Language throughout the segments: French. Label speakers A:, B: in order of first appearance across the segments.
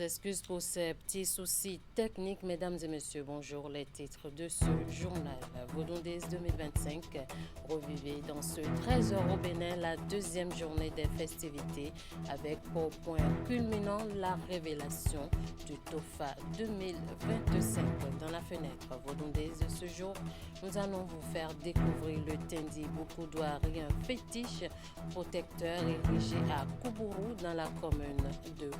A: excuses pour ces petits soucis techniques, mesdames et messieurs. Bonjour, les titres de ce journal. Vaudondaise 2025, revivez dans ce 13h au Bénin la deuxième journée des festivités avec pour point culminant la révélation du TOFA 2025 dans la fenêtre. Vaudondaise de ce jour, nous allons vous faire découvrir le Tendi Bukudouari, un fétiche protecteur érigé à Koubourou dans la commune de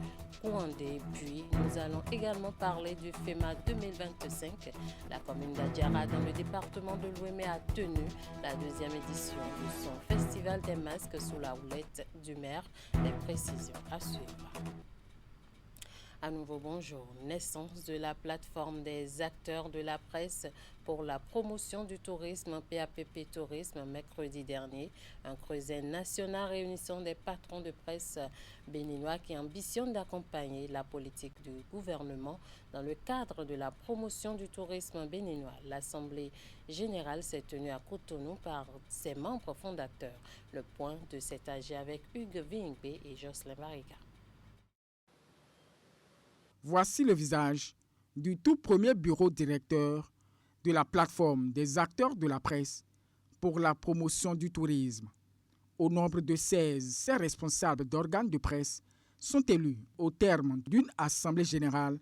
A: Kouandé. Puis nous allons également parler du FEMA 2025. La commune d'Adjara dans le département de l'Ouémé a tenu la deuxième édition de son festival des masques sous la houlette du maire. Les précisions à suivre. À nouveau, bonjour. Naissance de la plateforme des acteurs de la presse pour la promotion du tourisme, PAPP Tourisme, mercredi dernier. Un creuset national réunissant des patrons de presse béninois qui ambitionnent d'accompagner la politique du gouvernement dans le cadre de la promotion du tourisme béninois. L'Assemblée générale s'est tenue à Cotonou par ses membres fondateurs. Le point de cet AG avec Hugues Vingbe et Jocelyn Mariga.
B: Voici le visage du tout premier bureau directeur de la plateforme des acteurs de la presse pour la promotion du tourisme. Au nombre de 16, ces responsables d'organes de presse sont élus au terme d'une assemblée générale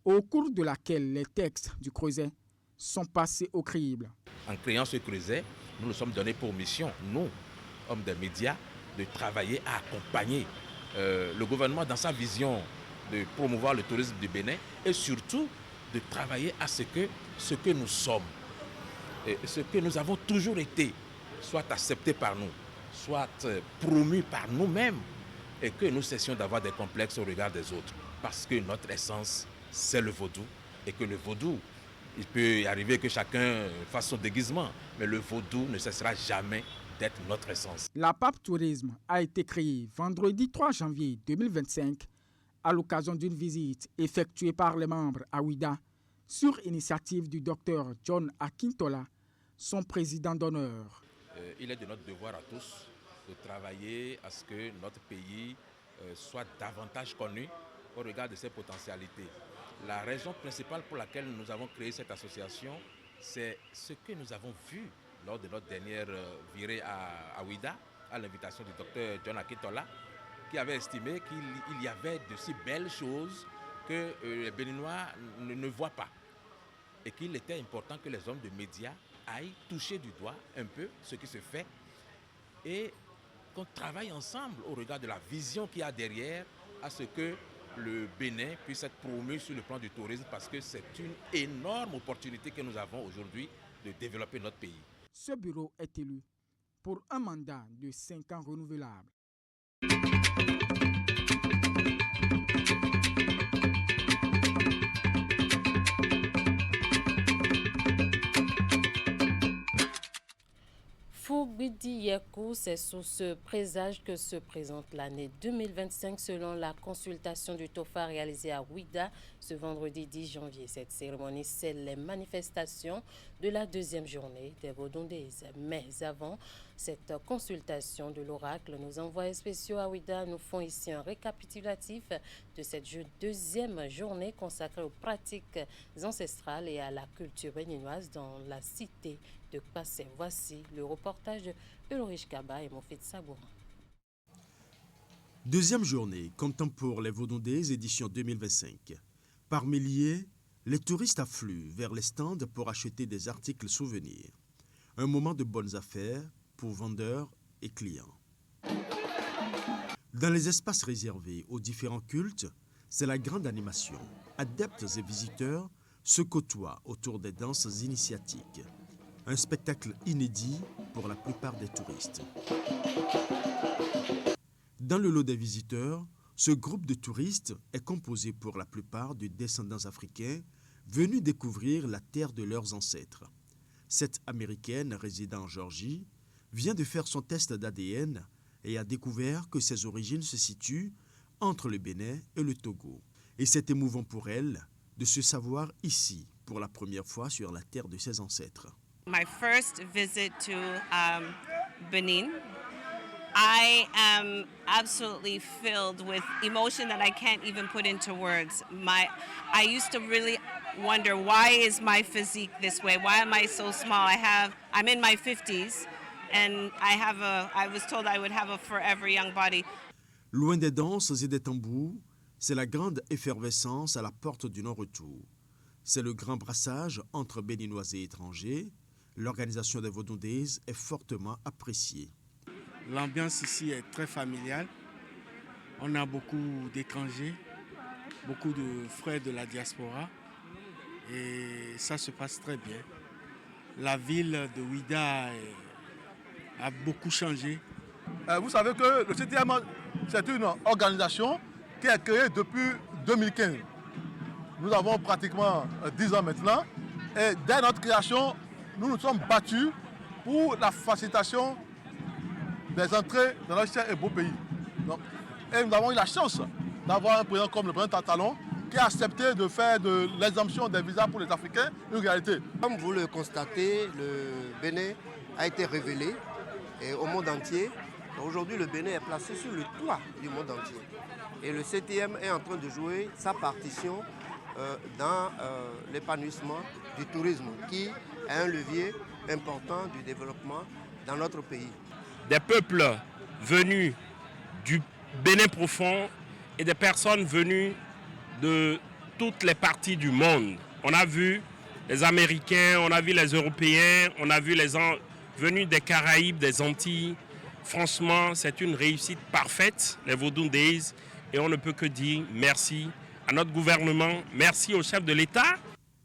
B: au cours de laquelle les textes du creuset sont passés au crible.
C: En créant ce creuset, nous nous sommes donnés pour mission, nous, hommes des médias, de travailler à accompagner le gouvernement dans sa vision de promouvoir le tourisme du Bénin et surtout de travailler à ce que nous sommes, et ce que nous avons toujours été, soit accepté par nous, soit promu par nous-mêmes et que nous cessions d'avoir des complexes au regard des autres. Parce que notre essence, c'est le vaudou et que le vaudou, il peut y arriver que chacun fasse son déguisement, mais le vaudou ne cessera jamais d'être notre essence.
B: La PAP Tourisme a été créée vendredi 3 janvier 2025 à l'occasion d'une visite effectuée par les membres à Ouida sur initiative du docteur John Akintola, son président d'honneur.
C: Il est de notre devoir à tous de travailler à ce que notre pays soit davantage connu au regard de ses potentialités. La raison principale pour laquelle nous avons créé cette association, c'est ce que nous avons vu lors de notre dernière virée à Ouida, à l'invitation du docteur John Akintola, qui avait estimé qu'il y avait de si belles choses que les Béninois ne voient pas. Et qu'il était important que les hommes de médias aillent toucher du doigt un peu ce qui se fait et qu'on travaille ensemble au regard de la vision qu'il y a derrière à ce que le Bénin puisse être promu sur le plan du tourisme parce que c'est une énorme opportunité que nous avons aujourd'hui de développer notre pays.
B: Ce bureau est élu pour un mandat de 5 ans renouvelable.
A: Fougidi Yekou, c'est sous ce présage que se présente l'année 2025 selon la consultation du TOFA réalisée à Ouida ce vendredi 10 janvier. Cette cérémonie scelle les manifestations de la deuxième journée des Vaudondaises. Mais avant cette consultation de l'oracle, nos envoyés spéciaux à Ouida nous font ici un récapitulatif de cette deuxième journée consacrée aux pratiques ancestrales et à la culture béninoise dans la cité de Passé. Voici le reportage de Ulrich Kaba et Mofit Sabourin.
D: Deuxième journée, comptant pour les Vaudondaises édition 2025. Par milliers, les touristes affluent vers les stands pour acheter des articles souvenirs. Un moment de bonnes affaires pour vendeurs et clients. Dans les espaces réservés aux différents cultes, c'est la grande animation. Adeptes et visiteurs se côtoient autour des danses initiatiques. Un spectacle inédit pour la plupart des touristes. Dans le lot des visiteurs, ce groupe de touristes est composé pour la plupart de descendants africains venus découvrir la terre de leurs ancêtres. Cette Américaine résidant en Géorgie vient de faire son test d'ADN et a découvert que ses origines se situent entre le Bénin et le Togo. Et c'est émouvant pour elle de se savoir ici pour la première fois sur la terre de ses ancêtres.
E: My first visit to Benin, I am absolutely filled with emotion that I can't even put into words. I used to really wonder, why is my physique this way? Why am I so small? I'm in my 50s, and I was told I would have a forever young body.
D: Loin des danses et des tambours, c'est la grande effervescence à la porte du non-retour. C'est le grand brassage entre Béninois et étrangers. L'organisation des Vodun Days est fortement appréciée.
F: L'ambiance ici est très familiale. On a beaucoup d'étrangers, beaucoup de frères de la diaspora et ça se passe très bien. La ville de Ouidah a beaucoup changé.
G: Vous savez que le CTM, c'est une organisation qui est créée depuis 2015. Nous avons pratiquement 10 ans maintenant et dès notre création, nous nous sommes battus pour la facilitation des entrées dans notre cher et beau pays. Donc, et nous avons eu la chance d'avoir un président comme le président Talon qui a accepté de faire de l'exemption des visas pour les Africains une réalité.
H: Comme vous le constatez, le Bénin a été révélé au monde entier. Aujourd'hui, le Bénin est placé sur le toit du monde entier. Et le CTM est en train de jouer sa partition dans l'épanouissement du tourisme, qui est un levier important du développement dans notre pays.
I: Des peuples venus du Bénin profond et des personnes venues de toutes les parties du monde. On a vu les Américains, on a vu les Européens, on a vu les gens venus des Caraïbes, des Antilles. Franchement, c'est une réussite parfaite, les Vodun Days, et on ne peut que dire merci à notre gouvernement, merci au chef de l'État.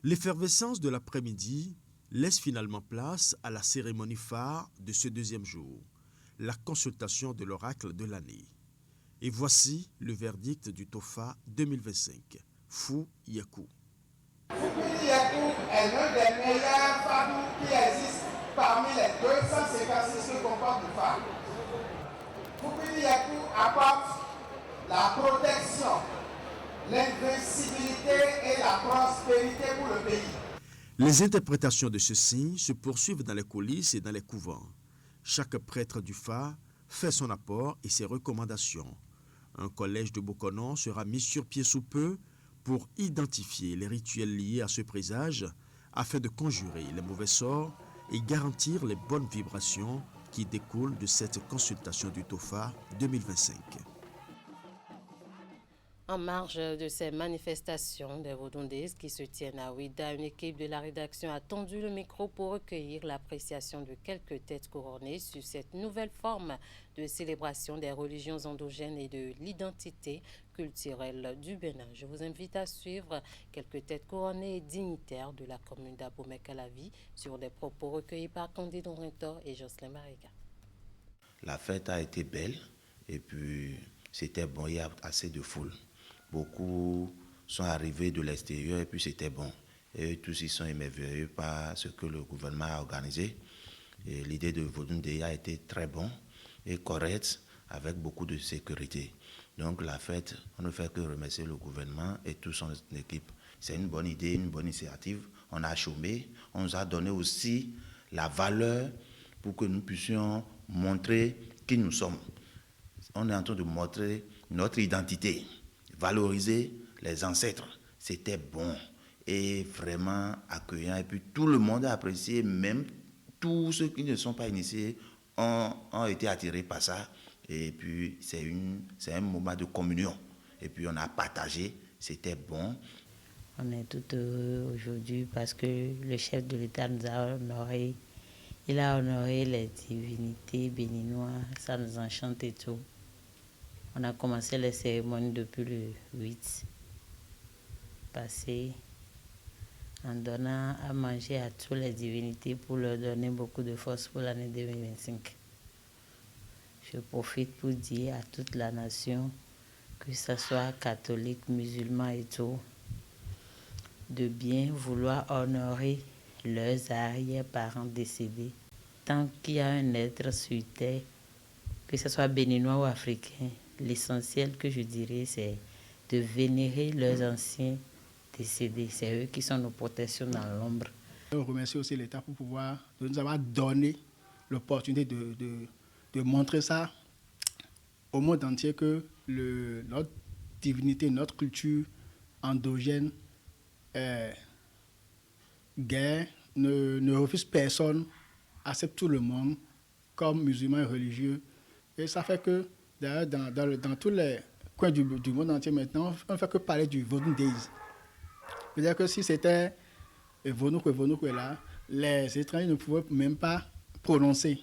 D: L'effervescence de l'après-midi laisse finalement place à la cérémonie phare de ce deuxième jour, la consultation de l'oracle de l'année. Et voici le verdict du TOFA 2025, Fou Yakou.
J: Foupi Yakou est l'un des meilleurs fadous qui existent parmi les 256 que comporte le FAD. Foupi Yakou apporte la protection, l'invincibilité et la prospérité pour le pays.
D: Les interprétations de ce signe se poursuivent dans les coulisses et dans les couvents. Chaque prêtre du Fa fait son apport et ses recommandations. Un collège de Bokonon sera mis sur pied sous peu pour identifier les rituels liés à ce présage afin de conjurer les mauvais sorts et garantir les bonnes vibrations qui découlent de cette consultation du TOFA 2025.
A: En marge de ces manifestations des Vodun Days qui se tiennent à Ouidah, une équipe de la rédaction a tendu le micro pour recueillir l'appréciation de quelques têtes couronnées sur cette nouvelle forme de célébration des religions endogènes et de l'identité culturelle du Bénin. Je vous invite à suivre quelques têtes couronnées et dignitaires de la commune d'Abomey-Calavi sur des propos recueillis par Candide Rintor et Jocelyn Mariga.
K: La fête a été belle et puis c'était bon, il y a assez de foule. Beaucoup sont arrivés de l'extérieur et puis c'était bon. Et tous ils sont émerveillés par ce que le gouvernement a organisé. Et l'idée de Vodun Days a été très bon et correcte avec beaucoup de sécurité. Donc la fête, on ne fait que remercier le gouvernement et toute son équipe. C'est une bonne idée, une bonne initiative. On a chômé, on nous a donné aussi la valeur pour que nous puissions montrer qui nous sommes. On est en train de montrer notre identité, valoriser les ancêtres. C'était bon et vraiment accueillant. Et puis tout le monde a apprécié, même tous ceux qui ne sont pas initiés ont été attirés par ça. Et puis c'est un moment de communion. Et puis on a partagé, c'était bon.
L: On est tout heureux aujourd'hui parce que le chef de l'État nous a honorés. Il a honoré les divinités béninoises, ça nous enchante et tout. On a commencé les cérémonies depuis le 8 passé en donnant à manger à toutes les divinités pour leur donner beaucoup de force pour l'année 2025. Je profite pour dire à toute la nation, que ce soit catholique, musulman et tout, de bien vouloir honorer leurs arrière-parents décédés. Tant qu'il y a un être sur terre, que ce soit béninois ou africain, l'essentiel que je dirais, c'est de vénérer leurs anciens décédés. C'est eux qui sont nos protections dans l'ombre.
F: Je remercie aussi l'État pour nous avoir donné l'opportunité de montrer ça au monde entier que notre divinité, notre culture endogène gaie, ne refuse personne, accepte tout le monde comme musulman et religieux. Et ça fait que, d'ailleurs, dans tous les coins du monde entier maintenant, on ne fait que parler du Vodou Days. C'est-à-dire que si c'était Vodou là, les étrangers ne pouvaient même pas prononcer.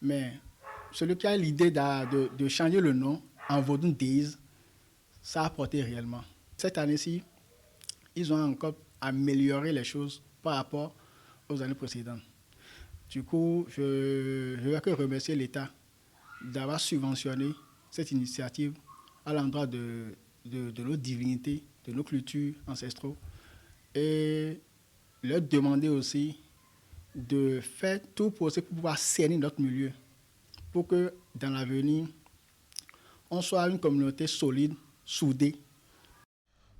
F: Mais celui qui a l'idée de changer le nom en Vodou Days, ça a apporté réellement. Cette année-ci, ils ont encore amélioré les choses par rapport aux années précédentes. Du coup, je vais que remercier l'État d'avoir subventionné cette initiative à l'endroit de nos divinités, de nos cultures ancestraux, et leur demander aussi de faire tout pour pouvoir cerner notre milieu, pour que dans l'avenir, on soit une communauté solide, soudée.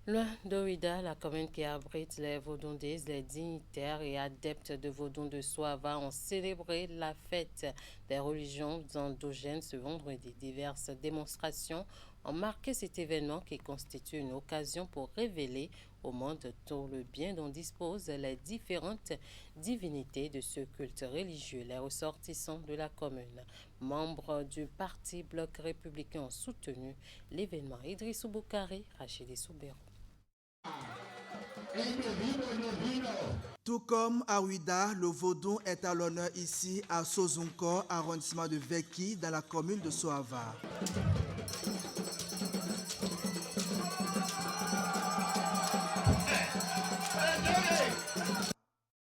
A: Loin d'Ouida, la commune qui abrite les Vaudondais, les dignitaires et adeptes de Vaudon de Soava ont célébré la fête des religions endogènes ce vendredi. Diverses démonstrations ont marqué cet événement qui constitue une occasion pour révéler au monde tout le bien dont disposent les différentes divinités de ce culte religieux. Les ressortissants de la commune, membres du Parti Bloc républicain, ont soutenu l'événement. Idrissou Boukari, Rachidi Soubero.
M: Tout comme à Ouida, le vaudou est à l'honneur ici à Sozunko, arrondissement de Veki, dans la commune de Soava.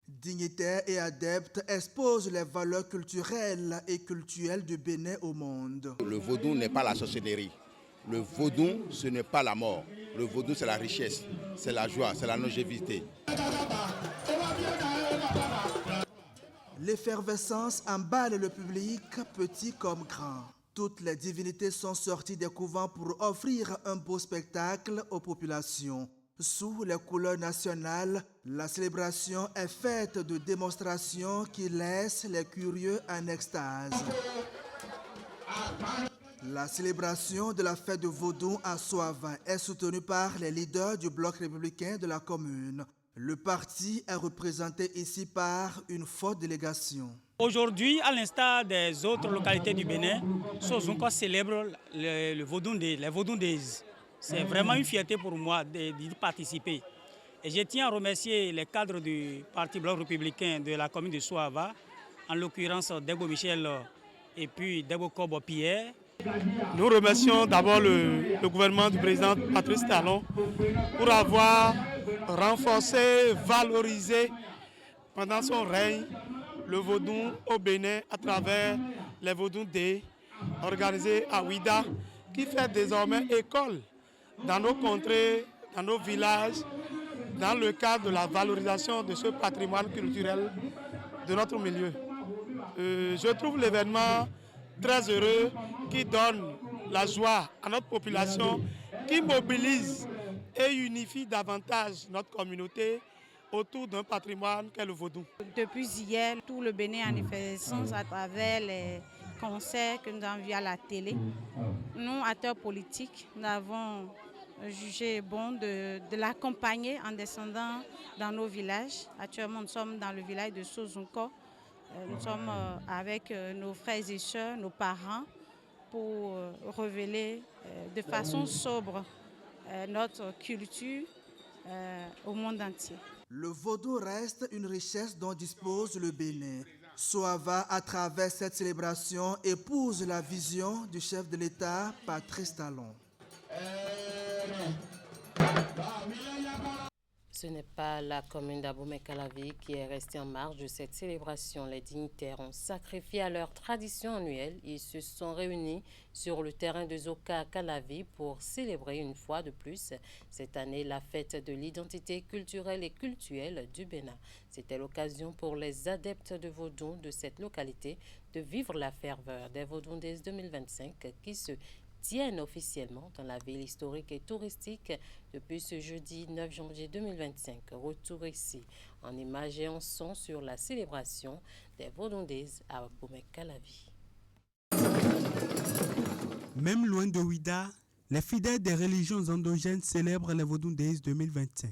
M: Dignitaires et adeptes exposent les valeurs culturelles et cultuelles du Bénin au monde.
N: Le vaudou n'est pas la sorcellerie. Le vaudou, ce n'est pas la mort. Le vaudou, c'est la richesse, c'est la joie, c'est la longévité.
M: L'effervescence emballe le public, petit comme grand. Toutes les divinités sont sorties des couvents pour offrir un beau spectacle aux populations. Sous les couleurs nationales, la célébration est faite de démonstrations qui laissent les curieux en extase. La célébration de la fête de Vaudou à Soava est soutenue par les leaders du bloc républicain de la commune. Le parti est représenté ici par une forte délégation.
O: Aujourd'hui, à l'instar des autres localités du Bénin, Sozunko célèbre les Vaudondais. C'est vraiment une fierté pour moi d'y participer. Et je tiens à remercier les cadres du Parti Bloc républicain de la commune de Soava, en l'occurrence Debo Michel et puis Debo Kobo Pierre.
P: Nous remercions d'abord le gouvernement du président Patrice Talon pour avoir renforcé, valorisé pendant son règne le vaudou au Bénin à travers les Vaudou Day organisés à Ouida, qui fait désormais école dans nos contrées, dans nos villages, dans le cadre de la valorisation de ce patrimoine culturel de notre milieu. Je trouve l'événement très heureux, qui donne la joie à notre population, qui mobilise et unifie davantage notre communauté autour d'un patrimoine qu'est le vaudou.
Q: Depuis hier, tout le Bénin est en effervescence à travers les concerts que nous avons vus à la télé. Nous, acteurs politiques, nous avons jugé bon de l'accompagner en descendant dans nos villages. Actuellement, nous sommes dans le village de Sozunko. Nous sommes avec nos frères et sœurs, nos parents, pour révéler de façon sobre notre culture au monde entier.
M: Le vaudou reste une richesse dont dispose le Bénin. Soava, à travers cette célébration, épouse la vision du chef de l'État, Patrice Talon.
A: Ce n'est pas la commune d'Abomey-Calavi qui est restée en marge de cette célébration. Les dignitaires ont sacrifié à leur tradition annuelle. Ils se sont réunis sur le terrain de Zoka à Calavi pour célébrer une fois de plus cette année la fête de l'identité culturelle et cultuelle du Bénin. C'était l'occasion pour les adeptes de Vaudou de cette localité de vivre la ferveur des Vaudondais 2025 qui se tiennent officiellement dans la ville historique et touristique depuis ce jeudi 9 janvier 2025. Retour ici en images et en son sur la célébration des Vaudondais à Abomey-Calavi.
R: Même loin de Ouida, les fidèles des religions endogènes célèbrent les Vodou Days 2025.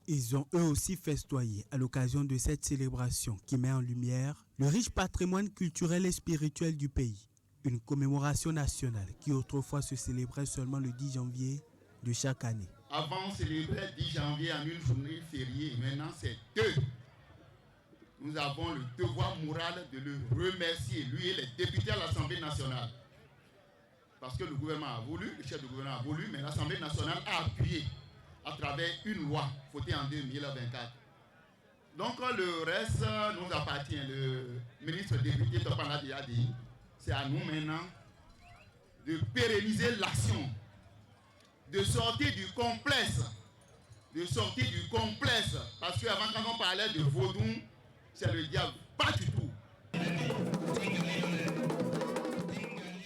R: Ils ont eux aussi festoyé à l'occasion de cette célébration qui met en lumière le riche patrimoine culturel et spirituel du pays. Une commémoration nationale qui autrefois se célébrait seulement le 10 janvier de chaque année.
N: Avant, on célébrait 10 janvier en une journée fériée. Maintenant, c'est 2. Nous avons le devoir moral de le remercier, lui et les députés à l'Assemblée nationale. Parce que le gouvernement a voulu, le chef du gouvernement a voulu, mais l'Assemblée nationale a appuyé à travers une loi votée en 2024. Donc le reste nous appartient. Le ministre député Topanadi a dit, c'est à nous maintenant de pérenniser l'action, de sortir du complexe, parce qu'avant quand on parlait de vaudou, c'est le diable, pas du tout.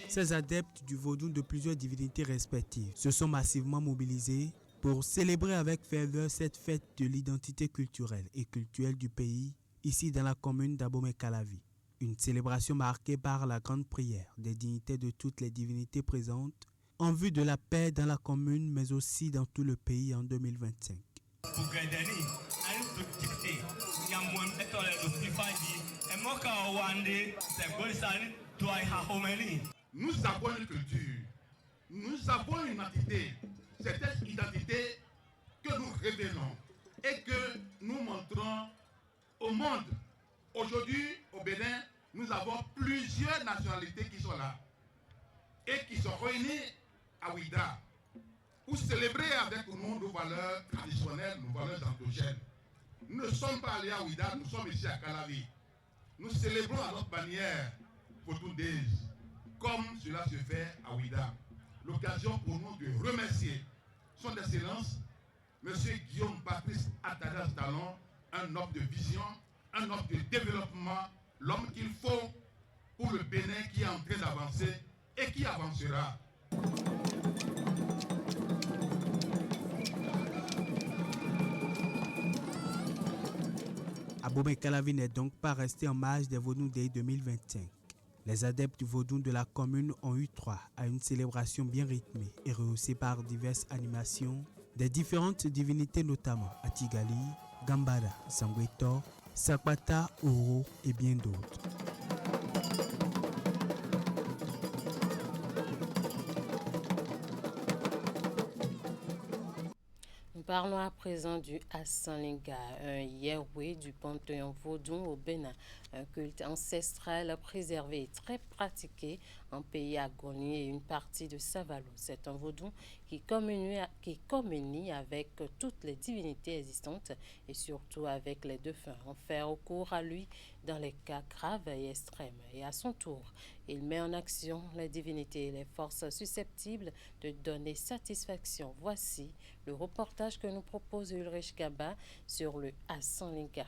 R: Ces adeptes du vaudou de plusieurs divinités respectives se sont massivement mobilisés pour célébrer avec ferveur cette fête de l'identité culturelle et cultuelle du pays, ici dans la commune d'Abomey-Calavi. Une célébration marquée par la grande prière des dignités de toutes les divinités présentes en vue de la paix dans la commune, mais aussi dans tout le pays en 2025.
G: Nous avons une culture, nous avons une identité. C'est cette identité que nous révélons et que nous montrons au monde. Aujourd'hui, au Bénin, nous avons plusieurs nationalités qui sont là et qui sont réunies à Ouida pour célébrer avec nous nos valeurs traditionnelles, nos valeurs endogènes. Nous ne sommes pas allés à Ouida, nous sommes ici à Calavi. Nous célébrons à notre manière Vodou Days, comme cela se fait à Ouida. L'occasion pour nous de remercier Son Excellence, M. Guillaume Patrice Atadas Talon, un homme de vision, un homme de développement, l'homme qu'il faut pour le Bénin qui est en train d'avancer et qui avancera.
R: Abomey-Calavi n'est donc pas resté en marge des Vodou Day 2025. Les adeptes du vaudou de la commune ont eu droit à une célébration bien rythmée et rehaussée par diverses animations des différentes divinités, notamment Atigali, Gambara, Sangweto, Sakwata, Oro et bien d'autres.
A: Parlons à présent du Assalinga, un Yahweh du panthéon vaudou au Bénin, un culte ancestral préservé et très pratiqué en pays Agoni et une partie de Savalo. C'est un vaudou qui communie avec toutes les divinités existantes et surtout avec les défunts. On fait recours à lui dans les cas graves et extrêmes. Et à son tour, il met en action les divinités et les forces susceptibles de donner satisfaction. Voici le reportage que nous propose Ulrich Gaba sur le Assalinga.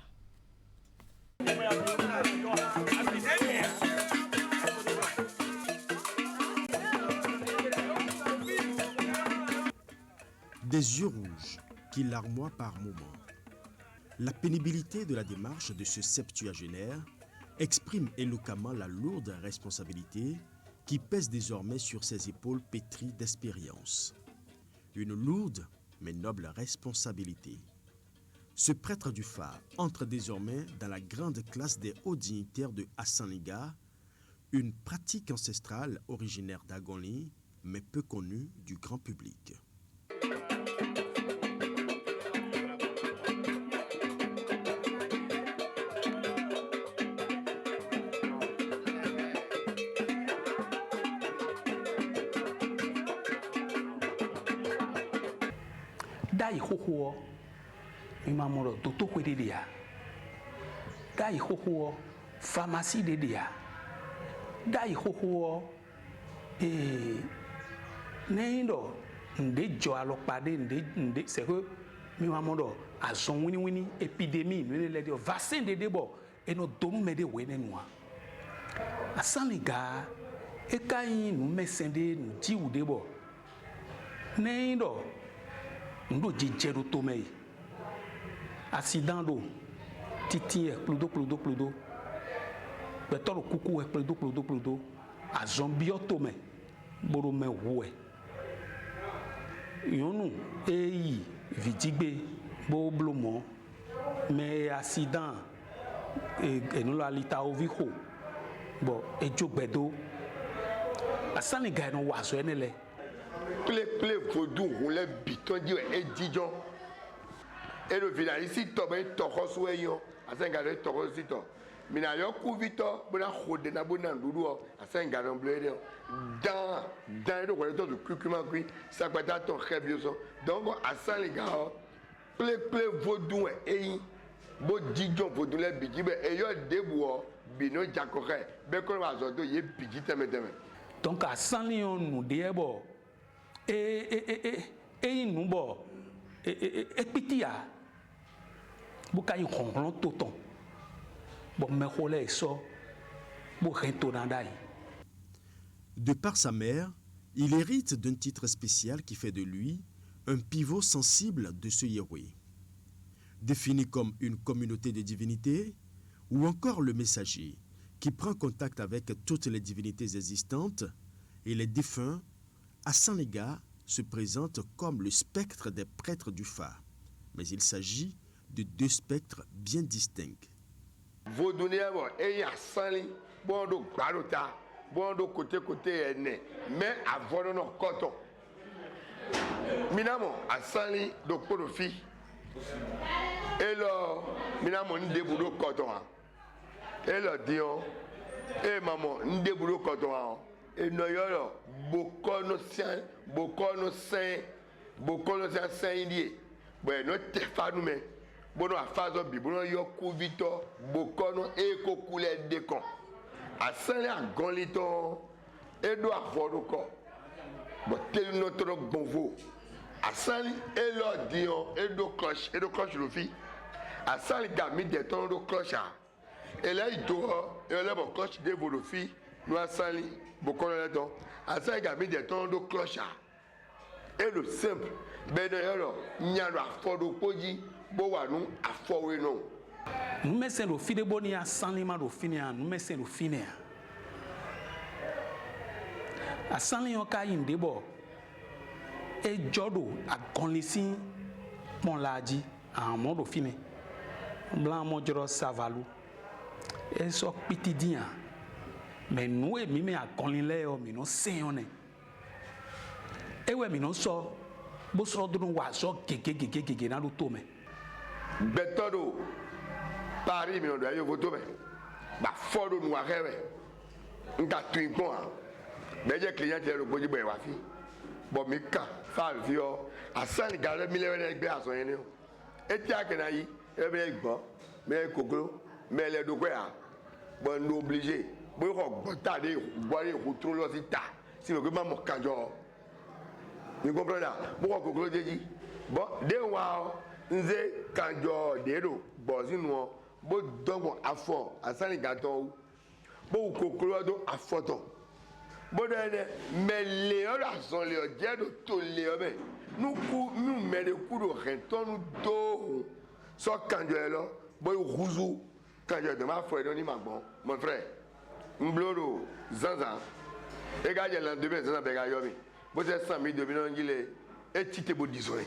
D: Des yeux rouges qui larmoient par moments. La pénibilité de la démarche de ce septuagénaire exprime éloquemment la lourde responsabilité qui pèse désormais sur ses épaules pétries d'expérience. Une lourde mais noble responsabilité. Ce prêtre du phare entre désormais dans la grande classe des hauts dignitaires de Assalinga, une pratique ancestrale originaire d'Agoni, mais peu connue du grand public.
S: Dai hoho imamoro toto kwededia dai hoho pharmacie dedia dai hoho neindo nde jo alopade nde c'est que imamoro azon wini épidémie ne le dire vaccin de debo et no dom me de wenenwa Assalinga e kai no mesende no ti u debo neindo ndo jijero tomei accident do titi explodo betoro kuku explodo a zombie tomei boro me wue yonu eyi vidigbe bo blomo me accident e no la lita ovi ho bo ejogbedo asani ga no waso enele
T: ple vodou le biton di e dijon et le village ici to ben to khoso eyon asani ga to khoso to mina yo ku vito bona khode na bona ndudu asani ga no blede dans le to de curcuma qui ça kwata to khebioso donc asani ga ple vodou eyin bo dijon vodou le bidibe e yo debuo bino jakore be ko wa zo do ye bidi teme
S: donc à Saint-Léon nous débo et nous bo et pitia buka yi honron toton bon me xolé so bo rento nandai.
D: De par sa mère, il hérite d'un titre spécial qui fait de lui un pivot sensible de ce Yahweh. Défini comme une communauté de divinités, ou encore le messager, qui prend contact avec toutes les divinités existantes et les défunts, Asanlega se présente comme le spectre des prêtres du phare. Mais il s'agit de deux spectres bien distincts.
T: Bondo côté ene mais avant non coton minamo asali do porofi et lo minamo ndebudo coton et lo dion et maman ndebudo coton et no yoro bokono saint indie bueno te fanu me bono afazo bibono yoku vito bokono e ko couleur de con asali agolito edo aforuko bo telu notre bonvo asali elo dion edo cloche lofi asali gami de ton do cloche ela ido ela bo cloche de volofi no asali bokono leto asali gami de ton do cloche elo simple beno yoro nyaro aforukoji bo wanu afowe no.
S: Nous mettons le fil de bonia sans les mains de finir, nous mettons le finir. À sans les okaïn débo, et jodo à conlissi, mon l'a dit, à un mode fini. Blanc modro savalou, et so petit dia. Mais nous et mime à conlileo, mino seone. Et ouais, mino so, bosro de nous waso, gege, na l'utome.
T: Betodo. Paris mi odo ayo voto me ba fodo nu arewe nka twin pon a beje client le boji boy wa fi bo mi kan fa vio asani gare mi lewe egbe aso yen ni o eti akena yi ebe egbo me kokoro me le do ko ya bo no obligé bo ko gbota de boire ko tro lo si ta si me ko ma mo kanjo ni comprendre bo ko kokoro deji bo de wa nze kanjo de do bo sinu bo dongo afọ asani gaton bo kokoro do afoton bo de mele ora son le je do to le obe nu ku nu mele ku do reton do so kanjo elo bo ruzu kanjo de ma fo do ni magbon mon frère mbloro zanzan e ga je lan de be zanzan be ga yo mi bo se 100,000 de bi ngile e tite bo disore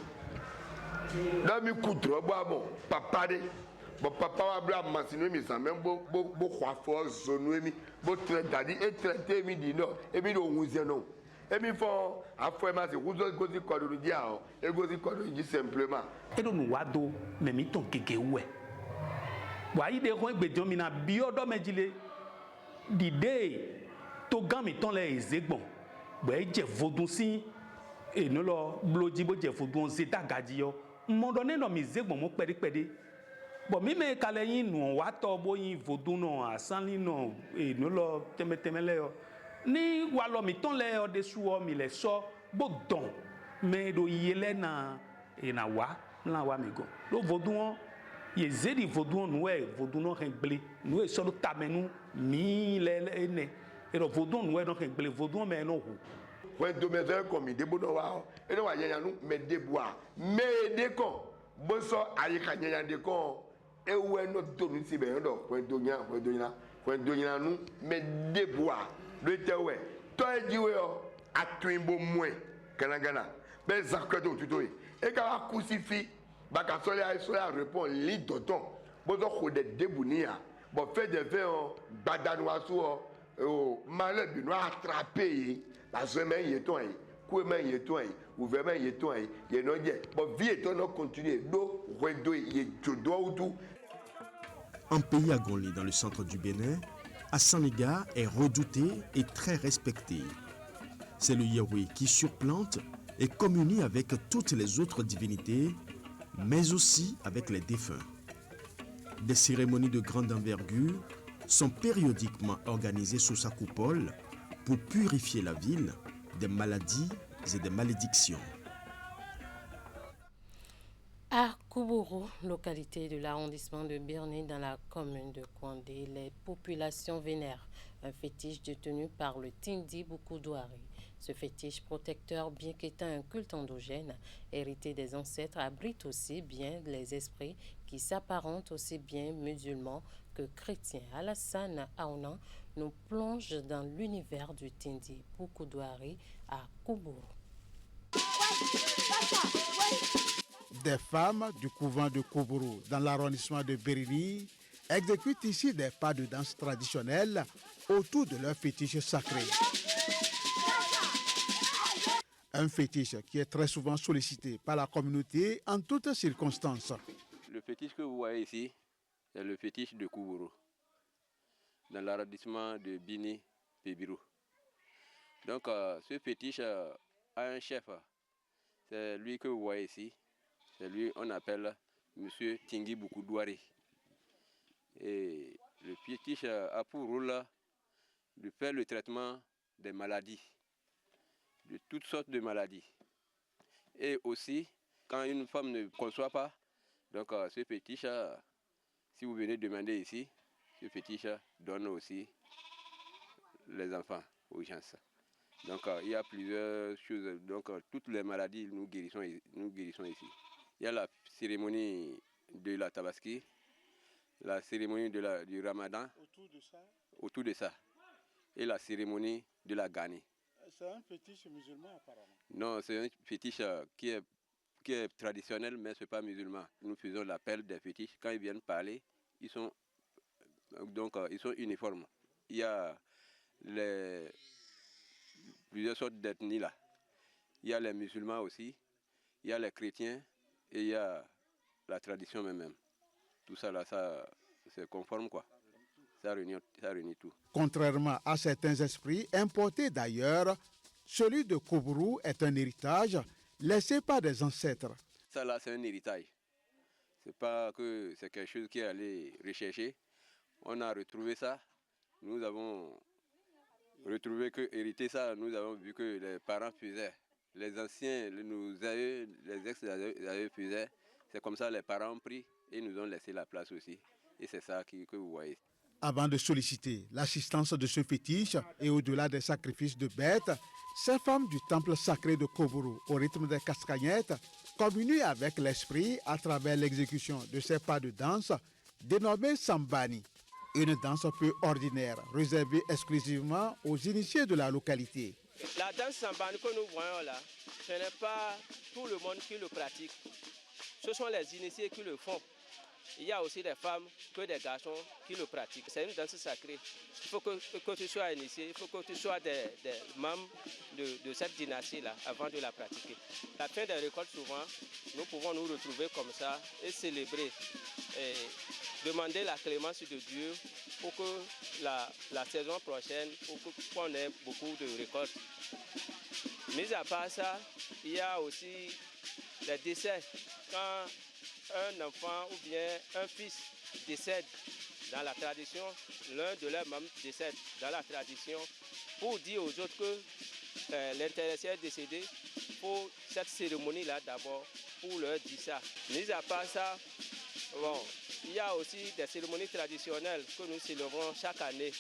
T: da mi ku tro bo amon papa de bon papa wa bla masino mi san même bo kwa fo zonu mi bo dadi e traité mi di no e mi do hunze no e mi fo afo e ma se kuzo gozi ko do di a e gozi ko do ji simplement
S: e do nu wado me mi ton keke we wa ide ko egbejo mi na bi odo mejile di day to gan mi ton le ezegbon bo e je vodun si e no lo bloji bo je vodun se dagaji yo mo do ne no mi zegbon mo pedi bon mi me kale yin nu wa to bo yin vodun no asanli no e no lo temeteme yo ni wa lo mi ton le o de su o mi le so bo don me do yele na e na wa la wa mi go lo vodun ye zedi vodun no e vodun no rengle no e so lo tamenu mi le ene e lo vodun no e no rengle vodun me no hu
T: when do me there come de bo no wa e no wa yan nu me de boa me de kon bo so ayika yan de kon ewe no donu si be ndo point donya nu me deboa do tewe to ejiwe o atwimbo moins kanagana ben zakweto tuto e ka crucifix ba ka sola répond li doton bozo khode debunia bon fait de faire badanoaso o malheur bi no attraper la semaine yeton koumen yeton ouvertement yeton ye no je bon vie eton no continuer do redo ye jodo ou.
D: En pays agolé dans le centre du Bénin, Assaniga est redouté et très respecté. C'est le Yahweh qui surplante et communie avec toutes les autres divinités, mais aussi avec les défunts. Des cérémonies de grande envergure sont périodiquement organisées sous sa coupole pour purifier la ville des maladies et des malédictions.
A: À Koubourou, localité de l'arrondissement de Birni dans la commune de Kondé, les populations vénèrent un fétiche détenu par le Tindi Boukoudouari. Ce fétiche protecteur, bien qu'étant un culte endogène, hérité des ancêtres, abrite aussi bien les esprits qui s'apparentent aussi bien musulmans que chrétiens. Alassane Aounan nous plonge dans l'univers du Tindi Boukoudouari à Koubourou.
U: Des femmes du couvent de Koubourou, dans l'arrondissement de Birni, exécutent ici des pas de danse traditionnels autour de leur fétiche sacré. Un fétiche qui est très souvent sollicité par la communauté en toutes circonstances.
V: Le fétiche que vous voyez ici, c'est le fétiche de Koubourou, dans l'arrondissement de Bini-Pébirou. Donc ce fétiche a un chef, c'est lui que vous voyez ici. C'est lui on appelle M. Tingui Boukoudouari. Et le fétiche a pour rôle de faire le traitement des maladies, de toutes sortes de maladies. Et aussi, quand une femme ne conçoit pas, donc ce fétiche, si vous venez demander ici, ce fétiche donne aussi les enfants aux gens. Donc il y a plusieurs choses. Donc toutes les maladies, nous guérissons ici. Il y a la cérémonie de la Tabaski, la cérémonie du Ramadan, autour de ça, et la cérémonie de la Ghani.
U: C'est un fétiche musulman apparemment.
V: Non, c'est un fétiche qui est traditionnel, mais ce n'est pas musulman. Nous faisons l'appel des fétiches. Quand ils viennent parler, ils sont uniformes. Il y a plusieurs sortes d'ethnies là. Il y a les musulmans aussi, il y a les chrétiens, et il y a la tradition même. Tout ça là, ça c'est conforme quoi. Ça réunit tout.
U: Contrairement à certains esprits importés d'ailleurs, celui de Koubourou est un héritage laissé par des ancêtres.
V: Ça là, c'est un héritage. C'est pas que c'est quelque chose qui est allé rechercher. On a retrouvé ça. Nous avons retrouvé que hériter ça, nous avons vu que les parents faisaient. Les anciens, les ex-aïeux faisaient. C'est comme ça les parents ont pris et nous ont laissé la place aussi. Et c'est ça que vous voyez.
U: Avant de solliciter l'assistance de ce fétiche et au-delà des sacrifices de bêtes, ces femmes du temple sacré de Koubourou, au rythme des cascagnettes, communient avec l'esprit à travers l'exécution de ces pas de danse dénommés Sambani. Une danse peu ordinaire, réservée exclusivement aux initiés de la localité.
W: La danse Sambani que nous voyons là, ce n'est pas tout le monde qui le pratique. Ce sont les initiés qui le font. Il y a aussi des femmes que des garçons qui le pratiquent. C'est une danse sacrée. Il faut que tu sois initié, il faut que tu sois des membres de cette dynastie-là avant de la pratiquer. La fin des récoltes, souvent, nous pouvons nous retrouver comme ça et célébrer. Et demander la clémence de Dieu pour que la saison prochaine, pour qu'on ait beaucoup de récoltes. Mis à part ça, il y a aussi les décès. Quand un enfant ou bien un fils décède dans la tradition, l'un de leurs membres décède dans la tradition, pour dire aux autres que l'intéressé est décédé, pour cette cérémonie-là d'abord, pour leur dire ça. Mis à part ça, bon, il y a aussi des cérémonies traditionnelles que nous célébrons chaque année.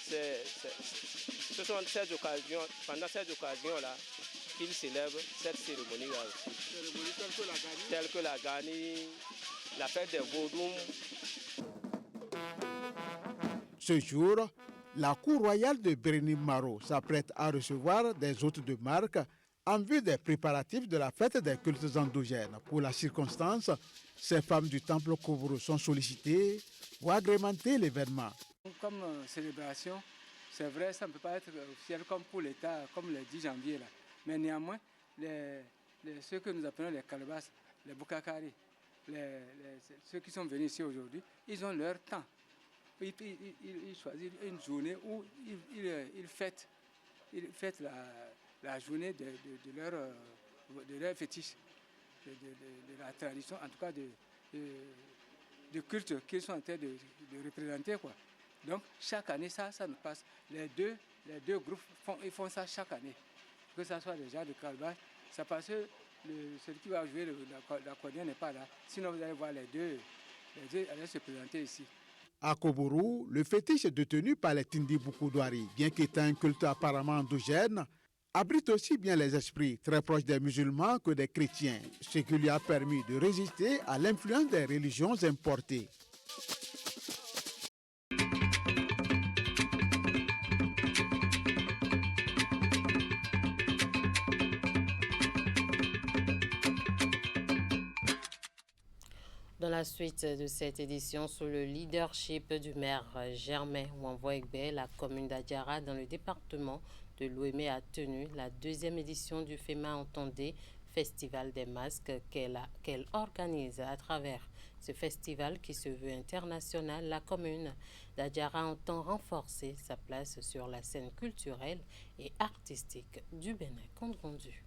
W: Ce sont ces occasions, pendant ces occasions-là, qu'ils célèbrent cette cérémonie-là aussi. Cérémonie telle que la Ghani, la fête des Vaudoum.
U: Ce jour, La cour royale de Bérény-Maro s'apprête à recevoir des hôtes de marque en vue des préparatifs de la fête des cultes endogènes. Pour la circonstance, ces femmes du temple Kovoro sont sollicitées pour agrémenter l'événement.
B: Comme célébration, c'est vrai, ça ne peut pas être officiel comme pour l'État, comme le 10 janvier. Là. Mais néanmoins, ceux que nous appelons les calebasses, les boukakari, ceux qui sont venus ici aujourd'hui, ils ont leur temps. Ils choisissent une journée où ils fêtent la journée de leur fétiche, de la tradition, en tout cas de culte qu'ils sont en train de représenter, quoi. Donc chaque année, ça nous passe. Les deux groupes font ça chaque année. Que ce soit les gens de calebasse, ça passe. Celui qui va jouer l'accordéon n'est pas là. Sinon, vous allez voir les deux allaient se présenter ici.
U: À Kovoro, le fétiche détenu par les Tindi Boukoudouari, bien qu'étant un culte apparemment endogène, abrite aussi bien les esprits très proches des musulmans que des chrétiens, ce qui lui a permis de résister à l'influence des religions importées.
A: Dans la suite de cette édition, sous le leadership du maire Germain Wanvoegbe, la commune d'Adiara dans le département de l'Ouémé a tenu la deuxième édition du FEMA Entendez, Festival des masques qu'elle organise. À travers ce festival qui se veut international, la commune d'Adiara entend renforcer sa place sur la scène culturelle et artistique du Bénin. Compte rendu.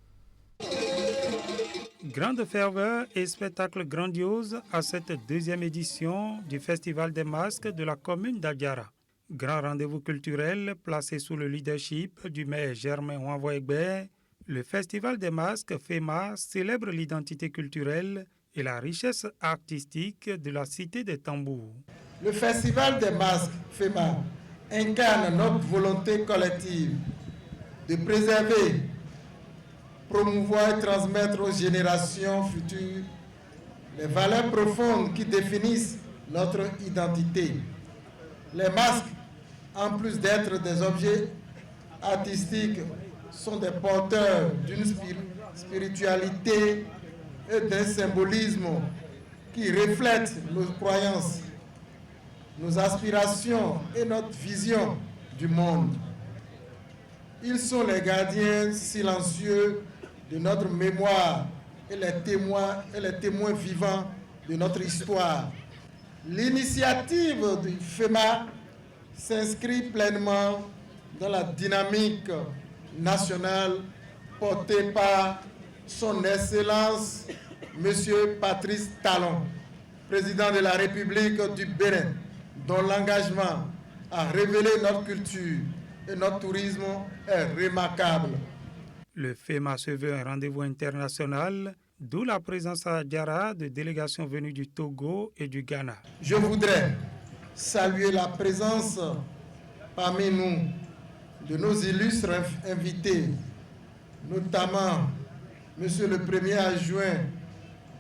C: Grande ferveur et spectacle grandiose à cette deuxième édition du Festival des masques de la commune d'Adiara. Grand rendez-vous culturel placé sous le leadership du maire Germain Wanvoegbe, le Festival des masques FEMA célèbre l'identité culturelle et la richesse artistique de la cité des tambours.
J: Le Festival des masques FEMA incarne notre volonté collective de préserver, promouvoir et transmettre aux générations futures les valeurs profondes qui définissent notre identité. Les masques, en plus d'être des objets artistiques, sont des porteurs d'une spiritualité et d'un symbolisme qui reflètent nos croyances, nos aspirations et notre vision du monde. Ils sont les gardiens silencieux de notre mémoire et les témoins vivants de notre histoire. L'initiative du FEMA s'inscrit pleinement dans la dynamique nationale portée par son Excellence M. Patrice Talon, président de la République du Bénin, dont l'engagement à révéler notre culture et notre tourisme est remarquable.
C: Le FEMA se veut un rendez-vous international, d'où la présence à Adiara de délégations venues du Togo et du Ghana.
J: Je voudrais saluer la présence parmi nous de nos illustres invités, notamment Monsieur le Premier adjoint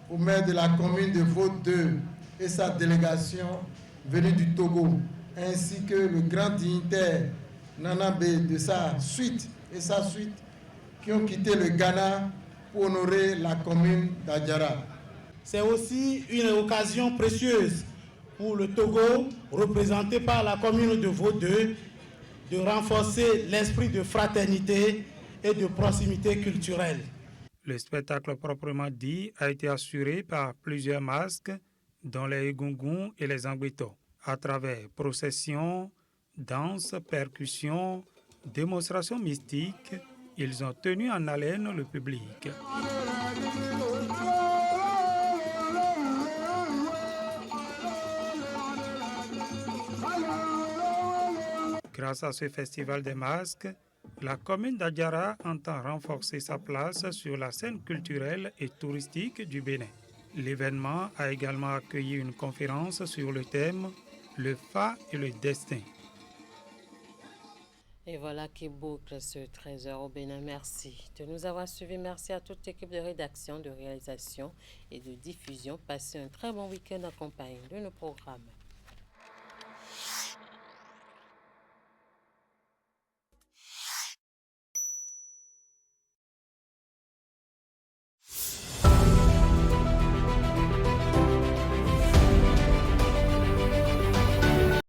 J: au maire de la commune de Vaud 2 et sa délégation venue du Togo, ainsi que le grand dignitaire Nanabé de sa suite qui ont quitté le Ghana pour honorer la commune d'Adiara.
E: C'est aussi une occasion précieuse pour le Togo, représenté par la commune de Vaud 2, de renforcer l'esprit de fraternité et de proximité culturelle.
C: Le spectacle proprement dit a été assuré par plusieurs masques, dont les Egungun et les Angbeto, à travers processions, danses, percussions, démonstrations mystiques. Ils ont tenu en haleine le public. Grâce à ce festival des masques, la commune d'Adiara entend renforcer sa place sur la scène culturelle et touristique du Bénin. L'événement a également accueilli une conférence sur le thème « Le Fa et le destin ».
A: Et voilà qui boucle ce 13h au Bénin. Merci de nous avoir suivis. Merci à toute l'équipe de rédaction, de réalisation et de diffusion. Passez un très bon week-end en compagnie de nos programmes.